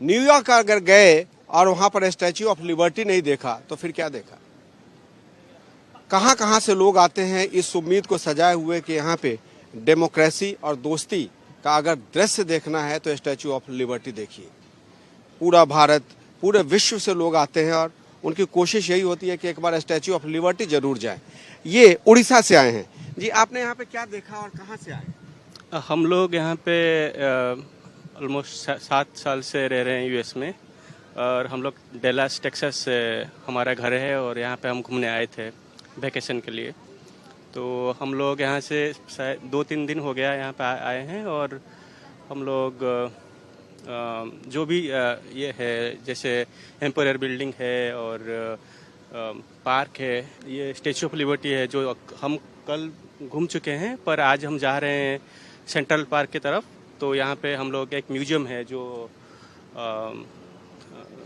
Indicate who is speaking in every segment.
Speaker 1: New York अगर गए और वहां पर स्टैच्यू ऑफ लिबर्टी नहीं देखा तो फिर क्या देखा? कहां कहां से लोग आते हैं इस उम्मीद को सजाए हुए कि यहाँ पे डेमोक्रेसी और दोस्ती का अगर दृश्य देखना है तो स्टैच्यू ऑफ लिबर्टी देखिए। पूरा भारत, पूरे विश्व से लोग आते हैं और उनकी कोशिश यही होती है कि एक बार स्टैच्यू ऑफ लिबर्टी जरूर जाए। ये उड़ीसा से आए हैं जी। आपने यहाँ पे क्या देखा और कहाँ से आए?
Speaker 2: हम लोग यहाँ पे ऑलमोस्ट 7 साल से रह रहे हैं यूएस में, और हम लोग डेलास टेक्सास से हमारा घर है, और यहाँ पे हम घूमने आए थे वैकेशन के लिए। तो हम लोग यहाँ से शायद 2-3 दिन हो गया यहाँ पे आए हैं, और हम लोग जो भी ये है जैसे एम्पायर बिल्डिंग है और पार्क है, ये स्टैच्यू ऑफ लिबर्टी है जो हम कल घूम चुके हैं, पर आज हम जा रहे हैं सेंट्रल पार्क की तरफ। तो यहाँ पे हम लोग एक म्यूजियम है जो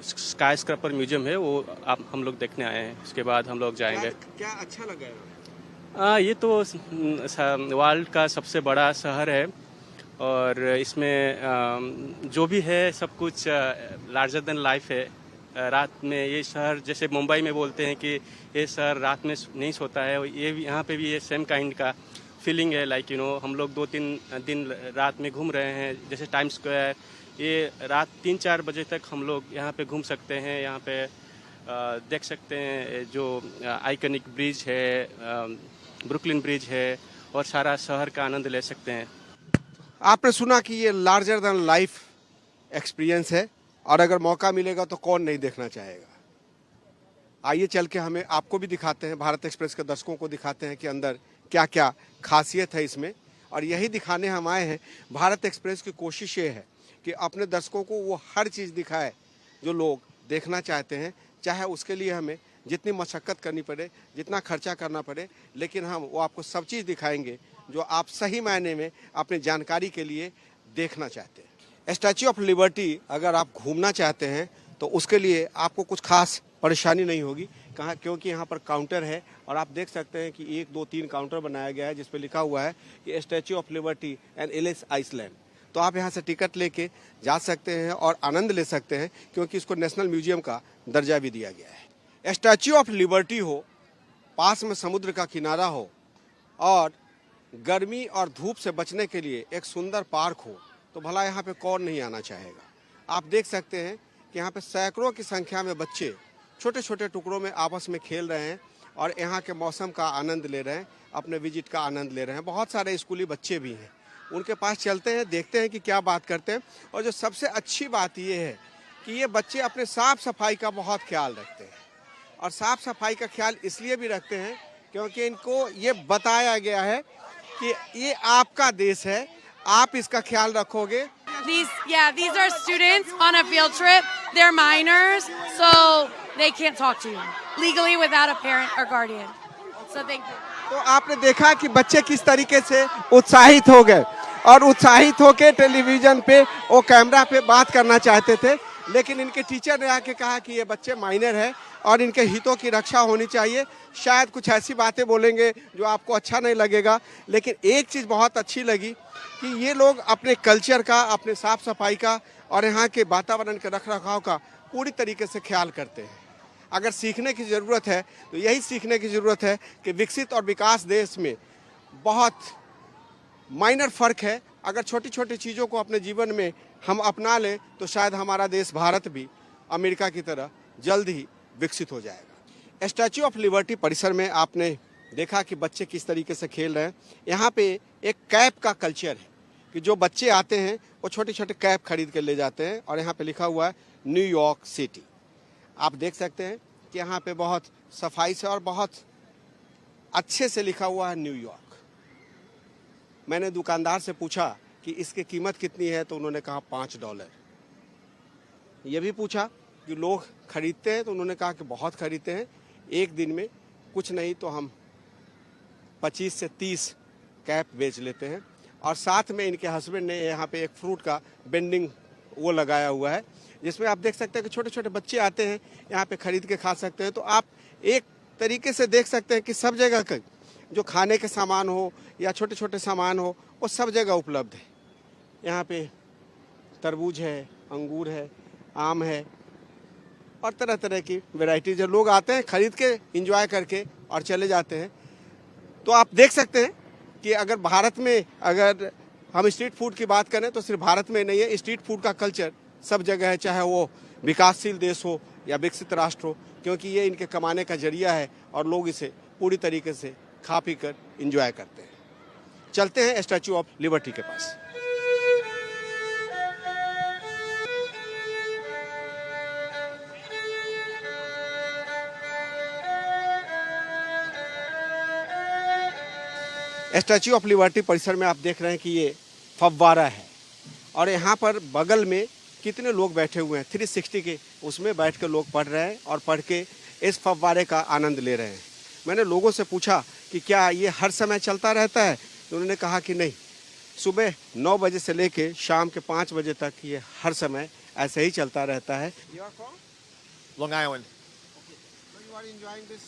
Speaker 2: स्काई स्क्रैपर म्यूजियम है, वो हम लोग देखने आए हैं। उसके बाद हम लोग जाएंगे।
Speaker 1: क्या अच्छा लगा?
Speaker 2: ये तो वर्ल्ड का सबसे बड़ा शहर है, और इसमें जो भी है सब कुछ लार्जर देन लाइफ है। रात में ये शहर, जैसे मुंबई में बोलते हैं कि ये शहर रात में नहीं सोता है, ये यहाँ पे भी ये सेम काइंड का फीलिंग है। लाइक हम लोग 2-3 दिन रात में घूम रहे हैं, जैसे टाइम स्क्वायर, ये रात 3-4 बजे तक हम लोग यहाँ पे घूम सकते हैं। यहाँ पे देख सकते हैं जो आइकनिक ब्रिज है, ब्रुकलिन ब्रिज है, और सारा शहर का आनंद ले सकते हैं।
Speaker 1: आपने सुना कि ये लार्जर देन लाइफ एक्सपीरियंस है, और अगर मौका मिलेगा तो कौन नहीं देखना चाहेगा। आइए चल के हमें आपको भी दिखाते हैं, भारत एक्सप्रेस के दर्शकों को दिखाते हैं कि अंदर क्या क्या खासियत है इसमें। और यही दिखाने हम आए हैं। भारत एक्सप्रेस की कोशिश ये है कि अपने दर्शकों को वो हर चीज़ दिखाए जो लोग देखना चाहते हैं, चाहे उसके लिए हमें जितनी मशक्क़त करनी पड़े, जितना खर्चा करना पड़े, लेकिन हम वो आपको सब चीज़ दिखाएंगे जो आप सही मायने में अपनी जानकारी के लिए देखना चाहते हैं। स्टैच्यू ऑफ लिबर्टी अगर आप घूमना चाहते हैं तो उसके लिए आपको कुछ खास परेशानी नहीं होगी कहाँ, क्योंकि यहाँ पर काउंटर है, और आप देख सकते हैं कि 1, 2, 3 काउंटर बनाया गया है जिस पर लिखा हुआ है कि Statue of Liberty and Ellis Island. तो आप यहाँ से टिकट लेके जा सकते हैं और आनंद ले सकते हैं, क्योंकि इसको नेशनल म्यूजियम का दर्जा भी दिया गया है। स्टैच्यू ऑफ लिबर्टी हो, पास में समुद्र का किनारा हो, और गर्मी और धूप से बचने के लिए एक सुंदर पार्क हो, तो भला यहाँ पे कौन नहीं आना चाहेगा। आप देख सकते हैं कि यहाँ पे सैकड़ों की संख्या में बच्चे छोटे छोटे टुकड़ों में आपस में खेल रहे हैं और यहाँ के मौसम का आनंद ले रहे हैं, अपने विजिट का आनंद ले रहे हैं। बहुत सारे स्कूली बच्चे भी हैं, उनके पास चलते हैं, देखते हैं कि क्या बात करते हैं। और जो सबसे अच्छी बात ये है कि ये बच्चे अपने साफ सफाई का बहुत ख्याल रखते हैं, और साफ सफाई का ख्याल इसलिए भी रखते हैं क्योंकि इनको ये बताया गया है कि ये आपका देश है, आप इसका ख्याल रखोगे।
Speaker 3: These are students on a field trip. They're minors, so they can't talk to you legally without a parent or guardian. So thank you.
Speaker 1: तो आपने देखा कि बच्चे किस तरीके से उत्साहित हो गए, और उत्साहित होकर टेलीविजन पे वो कैमरा पे बात करना चाहते थे, लेकिन इनके टीचर ने आके कहा कि ये बच्चे माइनर है और इनके हितों की रक्षा होनी चाहिए। शायद कुछ ऐसी बातें बोलेंगे जो आपको अच्छा नहीं लगेगा, लेकिन एक चीज़ बहुत अच्छी लगी कि ये लोग अपने कल्चर का, अपने साफ सफाई का और यहाँ के वातावरण के रख रखाव का पूरी तरीके से ख्याल करते हैं। अगर सीखने की ज़रूरत है तो यही सीखने की ज़रूरत है कि विकसित और विकास देश में बहुत माइनर फ़र्क है। अगर छोटी छोटी चीज़ों को अपने जीवन में हम अपना लें तो शायद हमारा देश भारत भी अमेरिका की तरह जल्द ही विकसित हो जाएगा। स्टैच्यू ऑफ लिबर्टी परिसर में आपने देखा कि बच्चे किस तरीके से खेल रहे हैं। यहाँ पे एक कैप का कल्चर है कि जो बच्चे आते हैं वो छोटे छोटे कैप खरीद कर ले जाते हैं, और यहाँ पे लिखा हुआ है न्यूयॉर्क सिटी। आप देख सकते हैं कि यहाँ पे बहुत सफाई से और बहुत अच्छे से लिखा हुआ है न्यूयॉर्क। मैंने दुकानदार से पूछा कि इसकी कीमत कितनी है, तो उन्होंने कहा $5। ये भी पूछा कि लोग खरीदते हैं, तो उन्होंने कहा कि बहुत खरीदते हैं, एक दिन में कुछ नहीं तो हम 25 से 30 कैप बेच लेते हैं। और साथ में इनके हस्बैंड ने यहाँ पे एक फ्रूट का बेंडिंग वो लगाया हुआ है, जिसमें आप देख सकते हैं कि छोटे छोटे बच्चे आते हैं, यहाँ पे खरीद के खा सकते हैं। तो आप एक तरीके से देख सकते हैं कि सब जगह का जो खाने के सामान हो या छोटे छोटे सामान हो वो सब जगह उपलब्ध है। यहाँ पे तरबूज है, अंगूर है, आम है और तरह तरह की वैरायटीज है। लोग आते हैं खरीद के एंजॉय करके और चले जाते हैं। तो आप देख सकते हैं कि अगर भारत में अगर हम स्ट्रीट फूड की बात करें तो सिर्फ भारत में नहीं है, स्ट्रीट फूड का कल्चर सब जगह है, चाहे वो विकासशील देश हो या विकसित राष्ट्र हो, क्योंकि ये इनके कमाने का जरिया है और लोग इसे पूरी तरीके से खा पी कर इंजॉय करते हैं। चलते हैं स्टैचू ऑफ लिबर्टी के पास। स्टैचू ऑफ लिबर्टी परिसर में आप देख रहे हैं कि ये फव्वारा है और यहाँ पर बगल में कितने लोग बैठे हुए हैं, 360 के उसमें बैठ के लोग पढ़ रहे हैं और पढ़ के इस फव्वारे का आनंद ले रहे हैं। मैंने लोगों से पूछा कि क्या ये हर समय चलता रहता है, तो उन्होंने कहा कि नहीं, सुबह 9 बजे से लेके शाम के 5 बजे तक ये हर समय ऐसे ही चलता रहता है।
Speaker 4: Long Island.
Speaker 1: You are enjoying this,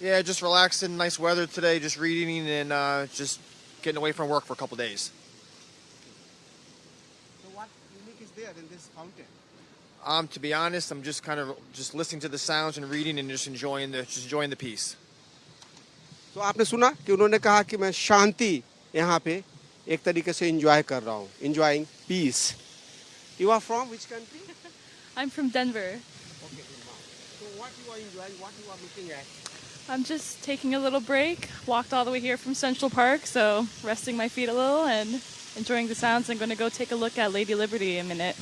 Speaker 4: Yeah, just relaxing, nice weather today, just reading and just getting away from work for a couple days.
Speaker 1: So what unique is there in this fountain?
Speaker 4: To be honest, I'm just kind of just listening to the sounds and reading and just enjoying the piece.
Speaker 1: तो आपने सुना कि उन्होंने कहा कि मैं शांति यहाँ पे एक तरीके से एंजॉय कर रहा हूँ, enjoying peace. You are from which country?
Speaker 5: I'm from Denver.
Speaker 1: Okay. So what you are enjoying, what you are looking at?
Speaker 5: I'm just taking a little break. Walked all the way here from Central Park, so resting my feet a little and enjoying the sounds. I'm going to go take a look at Lady Liberty in a minute.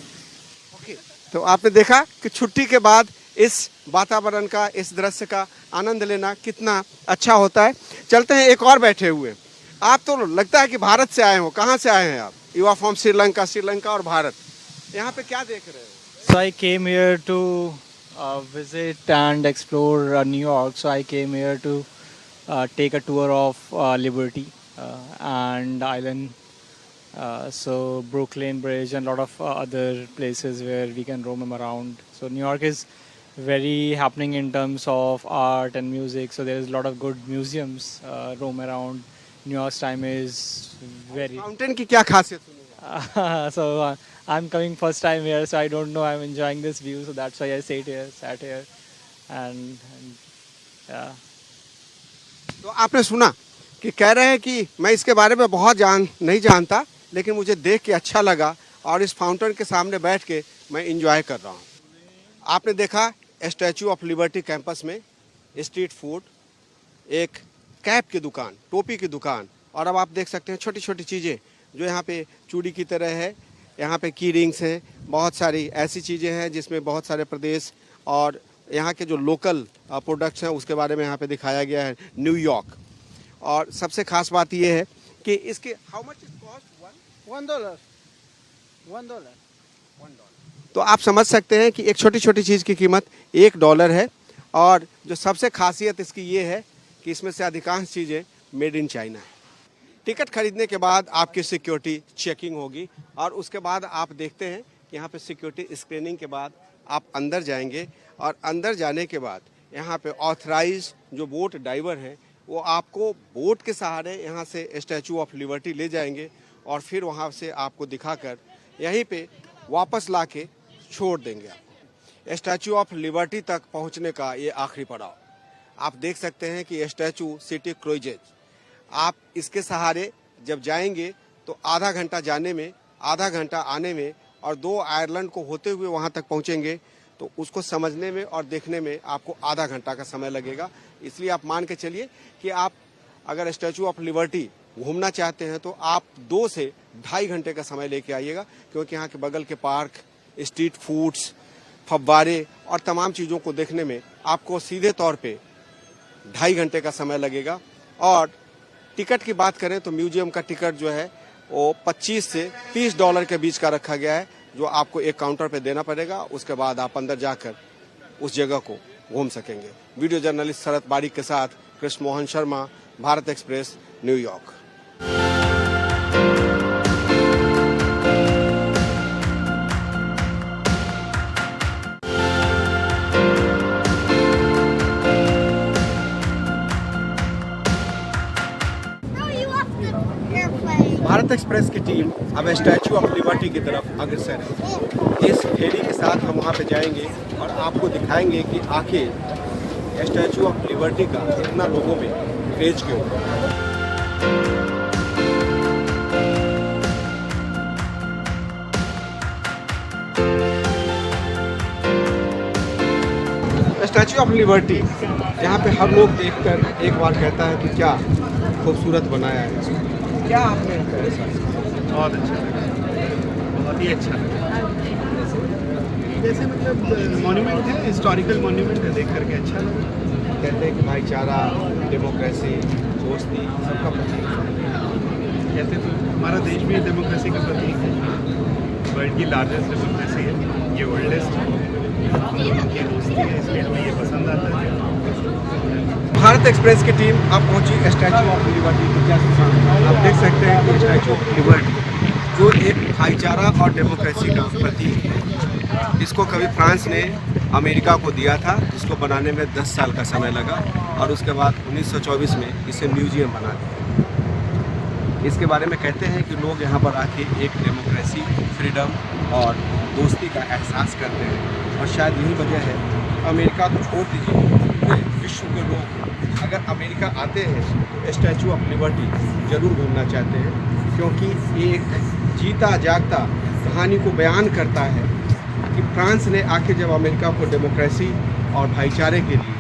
Speaker 1: Okay. तो आपने देखा कि छुट्टी के बाद इस वातावरण का, इस दृश्य का आनंद लेना कितना अच्छा होता है। चलते हैं, एक और बैठे हुए। आप तो लगता है कि भारत से आए हो, कहाँ से आए हैं आप? यू आर फ्रॉम श्रीलंका और भारत। यहाँ पे क्या देख रहे हो?
Speaker 6: So I came here to visit and explore New York. So I came here to take a tour of Liberty and Island. So Brooklyn Bridge and a lot of other places where we can roam around. So New York is very happening in terms of art and music. So there is a lot of good museums roam around. New York's time is very.
Speaker 1: Mountain की क्या खासियत सुनी?
Speaker 6: So I'm coming first time here, so I don't know. I'm enjoying this view, so that's why I sat here, and yeah.
Speaker 1: तो आपने सुना कि कह रहे हैं कि मैं इसके बारे में बहुत नहीं जानता, लेकिन मुझे देख के अच्छा लगा और इस फाउंटेन के सामने बैठ के मैं इंजॉय कर रहा हूँ। आपने देखा स्टैचू ऑफ लिबर्टी कैंपस में स्ट्रीट फूड, एक कैप की दुकान, टोपी की दुकान, और अब आप देख सकते हैं छोटी छोटी चीज़ें जो यहाँ पे चूड़ी की तरह है। यहाँ पे की रिंग्स हैं, बहुत सारी ऐसी चीज़ें हैं जिसमें बहुत सारे प्रदेश और यहाँ के जो लोकल प्रोडक्ट्स हैं उसके बारे में यहाँ पे दिखाया गया है, न्यूयॉर्क। और सबसे खास बात ये है कि इसके हाउ मच इट कॉस्ट? $1. तो आप समझ सकते हैं कि एक छोटी छोटी चीज़ की कीमत $1 है। और जो सबसे खासियत इसकी ये है कि इसमें से अधिकांश चीज़ें मेड इन चाइना है। टिकट खरीदने के बाद आपकी सिक्योरिटी चेकिंग होगी और उसके बाद आप देखते हैं कि यहाँ पे सिक्योरिटी स्क्रीनिंग के बाद आप अंदर जाएंगे और अंदर जाने के बाद यहाँ पे ऑथराइज जो बोट डाइवर हैं वो आपको बोट के सहारे यहाँ से स्टैचू ऑफ लिबर्टी ले जाएंगे और फिर वहाँ से आपको दिखाकर यहीं पे वापस ला के छोड़ देंगे आपको। स्टैचू ऑफ लिबर्टी तक पहुँचने का ये आखिरी पड़ाव। आप देख सकते हैं कि स्टैचू सिटी क्रूजेज, आप इसके सहारे जब जाएंगे तो आधा घंटा जाने में, आधा घंटा आने में और 2 आयरलैंड को होते हुए वहाँ तक पहुँचेंगे तो उसको समझने में और देखने में आपको आधा घंटा का समय लगेगा। इसलिए आप मान के चलिए कि आप अगर स्टैचू ऑफ लिबर्टी घूमना चाहते हैं तो आप 2 से ढाई घंटे का समय लेके आइएगा, क्योंकि यहाँ के बगल के पार्क, स्ट्रीट फूड्स, फव्वारे और तमाम चीज़ों को देखने में आपको सीधे तौर पे 2.5 घंटे का समय लगेगा। और टिकट की बात करें तो म्यूजियम का टिकट जो है वो $25 से $30 के बीच का रखा गया है, जो आपको एक काउंटर पे देना पड़ेगा। उसके बाद आप अंदर जाकर उस जगह को घूम सकेंगे। वीडियो जर्नलिस्ट शरद बारिक के साथ Krishna Mohan Sharma, Bharat express, New York. Bharat express की टीम अब स्टैचू ऑफ लिबर्टी की तरफ अग्रसर है। इस फेरी के साथ हम वहाँ पे जाएंगे और आपको दिखाएंगे कि आखिर स्टैचू ऑफ लिबर्टी का इतना लोगों में क्रेज क्यों है। स्टैचू ऑफ लिबर्टी, जहाँ पे हर लोग देखकर एक बार कहता है कि क्या खूबसूरत बनाया है इसको। क्या आपने
Speaker 7: बहुत अच्छा लगा, बहुत ही अच्छा लगा। जैसे मतलब मॉन्यूमेंट है, हिस्टोरिकल मॉन्यूमेंट है, देख करके अच्छा लगा।
Speaker 1: कहते हैं कि भाईचारा, डेमोक्रेसी, दोस्ती सबका प्रतीक है।
Speaker 7: कहते तो हमारा देश भी डेमोक्रेसी का प्रतीक है, वर्ल्ड की लार्जेस्ट डेमोक्रेसी है, ये वर्ल्डेस्ट है, हम दोनों की दोस्ती है, इसलिए हमें ये पसंद आता है।
Speaker 1: भारत एक्सप्रेस की टीम अब पहुंची स्टैचू ऑफ लिबर्टी के जस्ट सामने। आप देख सकते हैं कि स्टैचू ऑफ लिबर्टी जो एक भाईचारा और डेमोक्रेसी का प्रतीक है, इसको कभी फ्रांस ने अमेरिका को दिया था, जिसको बनाने में 10 साल का समय लगा और उसके बाद 1924 में इसे म्यूजियम बना दिया। इसके बारे में कहते हैं कि लोग यहाँ पर आके एक डेमोक्रेसी, फ्रीडम और दोस्ती का एहसास करते हैं और शायद यही वजह है अमेरिका को छोड़ दीजिए, पूरे विश्व के लोग अगर अमेरिका आते हैं तो स्टैचू ऑफ लिबर्टी ज़रूर घूमना चाहते हैं, क्योंकि एक जीता जागता कहानी को बयान करता है कि फ्रांस ने आके जब अमेरिका को डेमोक्रेसी और भाईचारे के लिए,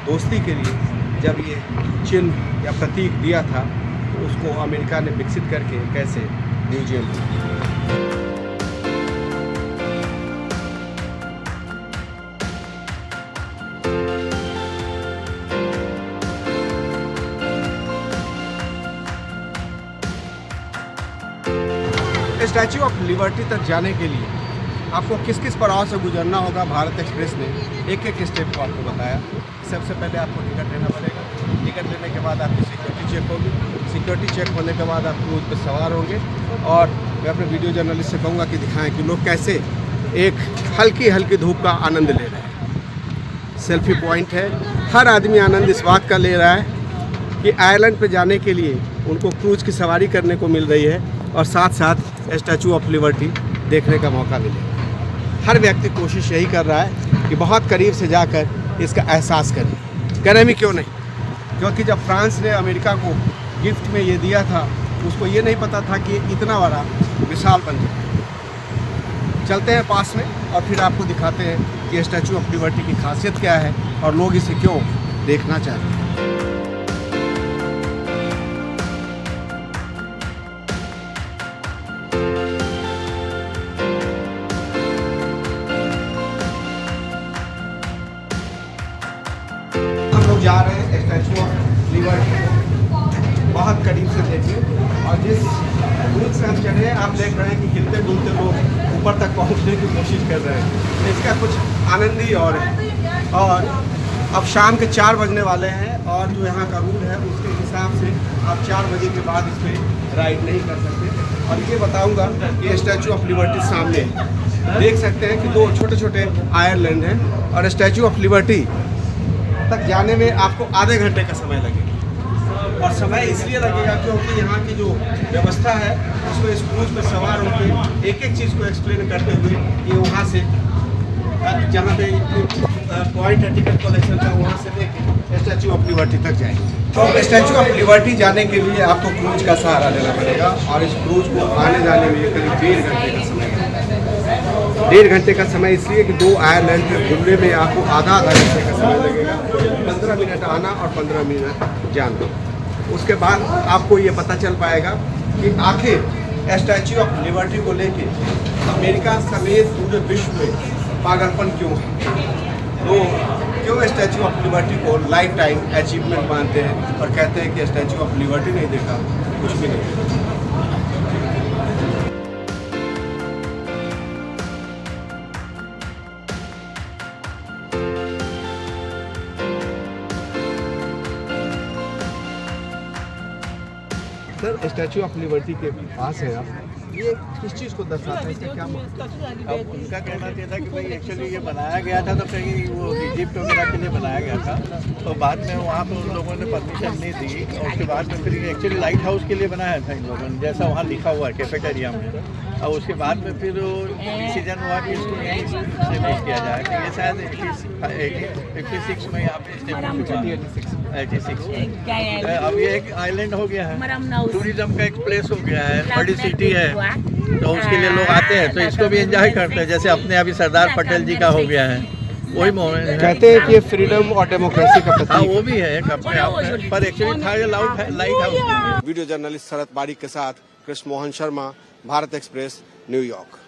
Speaker 1: दोस्ती के लिए जब ये चिन्ह या प्रतीक दिया था, तो उसको अमेरिका ने विकसित करके कैसे म्यूजियम बनाया। स्टैचू ऑफ लिबर्टी तक जाने के लिए आपको किस किस पड़ाव से गुजरना होगा, भारत एक्सप्रेस ने एक एक स्टेप को आपको बताया। सबसे पहले आपको टिकट लेना पड़ेगा। टिकट लेने के बाद आपकी सिक्योरिटी चेक होगी। सिक्योरिटी चेक होने के बाद आप क्रूज पर सवार होंगे और मैं अपने वीडियो जर्नलिस्ट से कहूँगा कि दिखाएं कि लोग कैसे एक हल्की हल्की धूप का आनंद ले रहे हैं। सेल्फी पॉइंट है। हर आदमी आनंद इस बात का ले रहा है कि आयरलैंड पर जाने के लिए उनको क्रूज की सवारी करने को मिल रही है और साथ साथ स्टैचू ऑफ लिबर्टी देखने का मौका मिले। हर व्यक्ति कोशिश यही कर रहा है कि बहुत करीब से जाकर इसका एहसास करें। करें भी क्यों नहीं, क्योंकि जब फ्रांस ने अमेरिका को गिफ्ट में ये दिया था, उसको ये नहीं पता था कि इतना बड़ा विशाल बन जाए। चलते हैं पास में और फिर आपको दिखाते हैं कि स्टैचू ऑफ लिबर्टी की खासियत क्या है और लोग इसे क्यों देखना चाहते हैं। जा रहे हैं स्टैचू ऑफ लिबर्टी को बहुत करीब से देखिए और जिस क्रूज से हम चढ़े हैं आप देख रहे हैं कि हिलते डुलते लोग ऊपर तक पहुंचने की कोशिश कर रहे हैं। इसका कुछ आनंद ही और है। और अब शाम के 4 बजने वाले हैं और जो यहाँ का रूल है उसके हिसाब से आप 4 बजे के बाद इस पर राइड नहीं कर सकते। और ये बताऊँगा कि स्टैचू ऑफ लिबर्टी सामने देख सकते हैं कि 2 छोटे छोटे आयरलैंड हैं और स्टैचू ऑफ लिबर्टी तक जाने में आपको आधे घंटे का समय लगेगा। और समय इसलिए लगेगा क्योंकि यहाँ की जो व्यवस्था है उसको इस क्रूज में सवार होकर एक एक चीज़ को एक्सप्लेन करते हुए ये वहाँ से जहाँ पे पॉइंट है टिकट कलेक्शन का, वहाँ से लेके स्टैचू ऑफ लिबर्टी तक जाएंगे। तो स्टैचू ऑफ लिबर्टी जाने के लिए आपको क्रूज का सहारा लेना पड़ेगा और इस क्रूज को आने जाने में करीब 1.5 घंटे का समय लगेगा। 1.5 घंटे का समय इसलिए कि 2 आयरलैंड के घूमने में आपको आधा घंटे का समय लगेगा। 15 मिनट आना और 15 मिनट जाना। उसके बाद आपको ये पता चल पाएगा कि आखिर स्टैचू ऑफ लिबर्टी को लेके अमेरिका समेत पूरे विश्व में पागलपन क्यों है। लोग क्यों स्टैचू ऑफ लिबर्टी को लाइफ टाइम अचीवमेंट मानते हैं और कहते हैं कि स्टैचू ऑफ लिबर्टी नहीं देखा कुछ भी नहीं देखा। सर, स्टैचू ऑफ लिबर्टी के पास है आप, ये किस चीज़ को दर्शाता है, इसका क्या मतलब?
Speaker 8: अब उनका कहना ये था कि भाई एक्चुअली ये बनाया गया था तो कहीं वो इजिप्ट वगैरह के लिए बनाया गया था, तो बाद में वहाँ पर उन लोगों ने परमिशन नहीं दी और उसके बाद में फिर एक्चुअली लाइट हाउस के लिए बनाया था इन लोगों ने, जैसा वहाँ लिखा हुआ है कैफेटेरिया में। और उसके बाद में फिर डिसीजन हुआ कि इसको यहीं स्टेब्लिश किया जाए, कि ये शायद 56 में यहाँ पे स्टेब्लिश हुआ, 86 में। अब ये एक आइलैंड हो गया है, टूरिज्म का एक प्लेस हो गया है, बड़ी सिटी है, तो उसके लिए लोग आते हैं, तो इसको भी एंजॉय करते हैं, जैसे अपने अभी सरदार पटेल जी का हो गया है, वही मोमेंट है।
Speaker 1: कहते हैं कि ये फ्रीडम और डेमोक्रेसी का
Speaker 8: हाँ
Speaker 1: प्रतीक।
Speaker 8: वो भी है एक अपने आप में, पर एक्चुअली था ये लाइट हाउस।
Speaker 1: वीडियो जर्नलिस्ट शरद बारिक के साथ कृष्ण मोहन शर्मा, भारत एक्सप्रेस, न्यूयॉर्क।